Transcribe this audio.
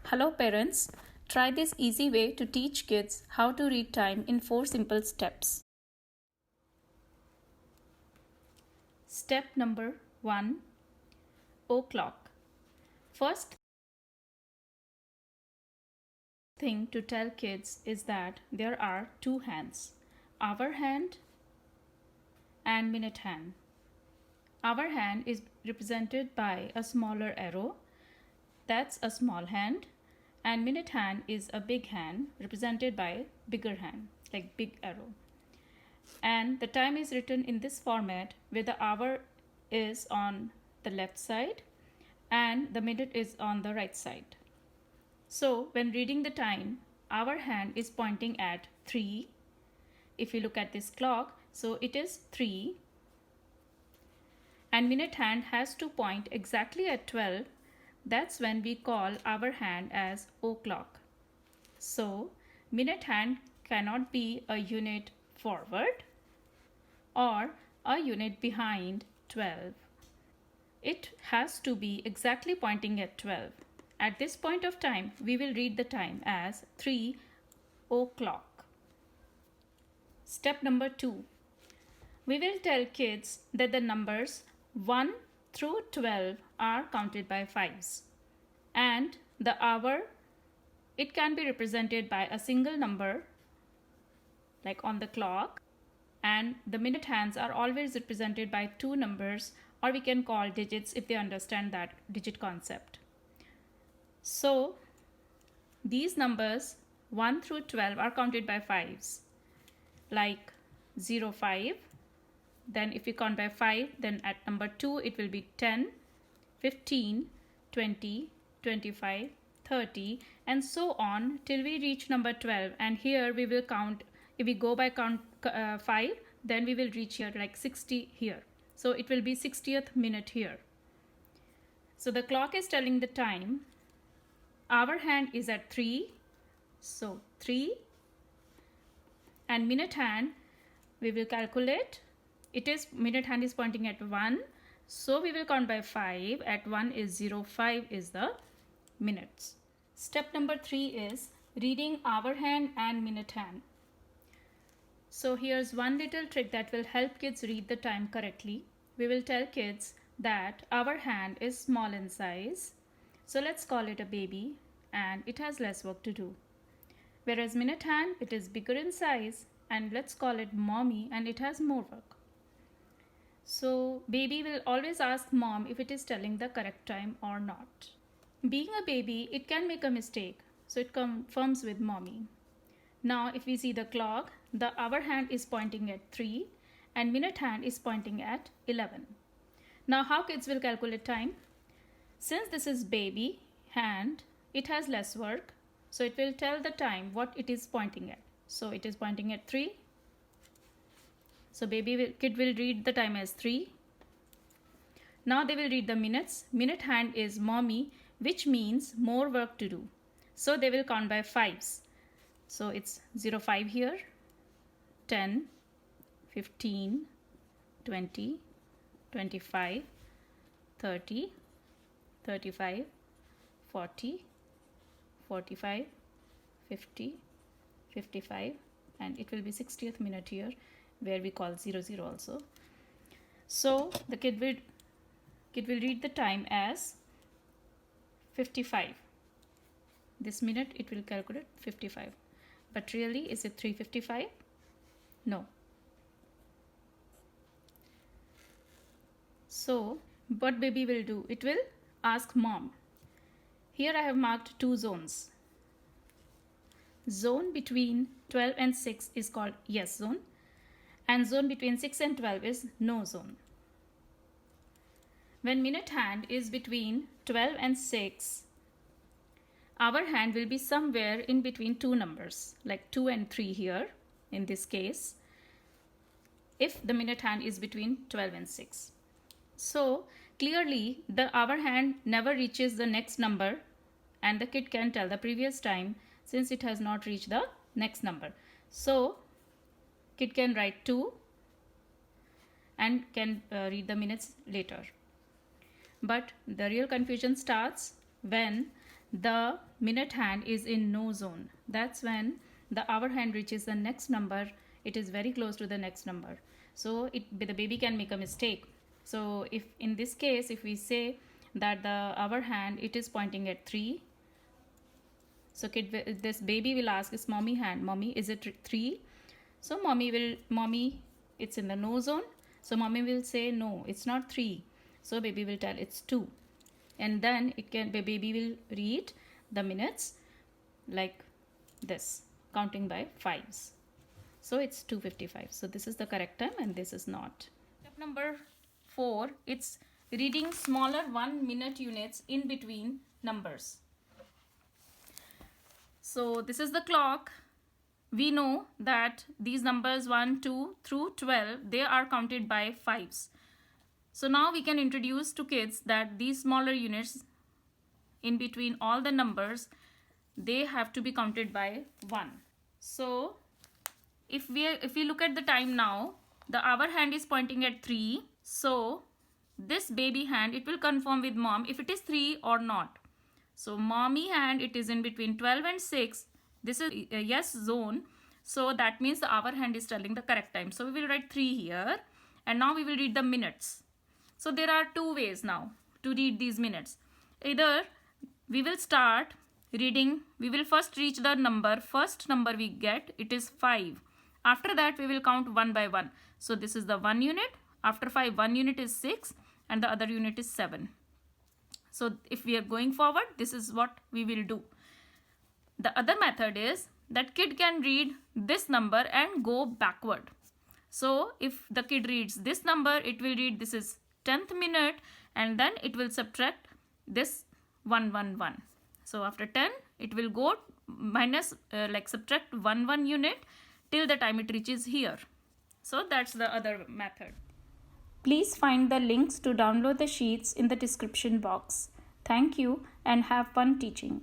Hello parents, try this easy way to teach kids how to read time in 4 simple steps. Step number 1, o'clock. First thing to tell kids is that there are two hands, hour hand and minute hand. Hour hand is represented by a smaller arrow, that's a small hand, and minute hand is a big hand represented by bigger hand, like big arrow. And the time is written in this format where the hour is on the left side and the minute is on the right side. So when reading the time, our hand is pointing at 3. If you look at this clock, so it is 3. And minute hand has to point exactly at 12. That's when we call our hand as o'clock. So minute hand cannot be a unit forward or a unit behind 12. It has to be exactly pointing at 12. At this point of time, we will read the time as 3 o'clock. Step number 2. We will tell kids that the numbers 1 through 12 are counted by 5s. And the hour, it can be represented by a single number, like on the clock. And the minute hands are always represented by 2 numbers, or we can call digits if they understand that digit concept. So these numbers 1 through 12 are counted by 5s, like 0, 5. Then if we count by 5, then at number 2 it will be 10, 15, 20, 25, 30, and so on till we reach number 12. And here we will count, if we go by count 5, then we will reach here like 60 here. So it will be 60th minute here. So the clock is telling the time. Our hand is at 3. So 3. And minute hand, we will calculate. It is, minute hand is pointing at 1. So we will count by 5. At 1 is 0, 5 is the minutes. Step number 3 is reading hour hand and minute hand. So here's one little trick that will help kids read the time correctly. We will tell kids that our hand is small in size. So let's call it a baby and it has less work to do. Whereas minute hand, it is bigger in size and let's call it mommy and it has more work. So baby will always ask mom if it is telling the correct time or not. Being a baby, it can make a mistake. So it confirms with mommy. Now if we see the clock, the hour hand is pointing at 3 and minute hand is pointing at 11. Now how kids will calculate time? Since this is baby hand, it has less work. So it will tell the time what it is pointing at. So it is pointing at 3. So kid will read the time as 3. Now they will read the minutes. Minute hand is mommy, which means more work to do. So they will count by 5s. So it's 0, 5 here, 10, 15, 20, 25, 30, 35, 40, 45, 50, 55, and it will be 60th minute here where we call 00 also. So the kid will read the time as 55. This minute it will calculate 55. But really, is it 3:55? No. So what baby will do? It will ask mom. Here I have marked 2 zones. Zone between 12 and 6 is called yes zone. And zone between 6 and 12 is no zone. When minute hand is between 12 and 6, our hand will be somewhere in between 2 numbers, like 2 and 3 here in this case, if the minute hand is between 12 and 6. So clearly the hour hand never reaches the next number and the kid can tell the previous time since it has not reached the next number. So kid can write 2 and can read the minutes later. But the real confusion starts when the minute hand is in no zone. That's when the hour hand reaches the next number. It is very close to the next number. So the baby can make a mistake. So if in this case, if we say that the hour hand, it is pointing at 3. So this baby will ask his mommy hand, mommy, is it 3? So mommy, it's in the no zone. So mommy will say, no, it's not 3. So baby will tell it's 2. And then the baby will read the minutes like this, counting by 5s. So it's 2:55. So this is the correct time and this is not. Step number 4, it's reading smaller 1 minute units in between numbers. So this is the clock. We know that these numbers 1, 2 through 12, they are counted by 5s. So now we can introduce to kids that these smaller units in between all the numbers, they have to be counted by 1. So if we look at the time now, the hour hand is pointing at 3. So this baby hand, it will confirm with mom if it is 3 or not. So mommy hand, it is in between 12 and 6. This is a yes zone. So that means the hour hand is telling the correct time. So we will write 3 here. And now we will read the minutes. So there are 2 ways now to read these minutes. Either we will start reading, we will first reach the number, first number we get, it is 5. After that we will count 1 by 1. So this is the 1 unit. After 5, 1 unit is 6 and the other unit is 7. So if we are going forward, this is what we will do. The other method is that kid can read this number and go backward. So if the kid reads this number, it will read this is 10th minute and then it will subtract this 111. So after 10, it will go minus subtract 1 unit till the time it reaches here. So that's the other method. Please find the links to download the sheets in the description box. Thank you and have fun teaching.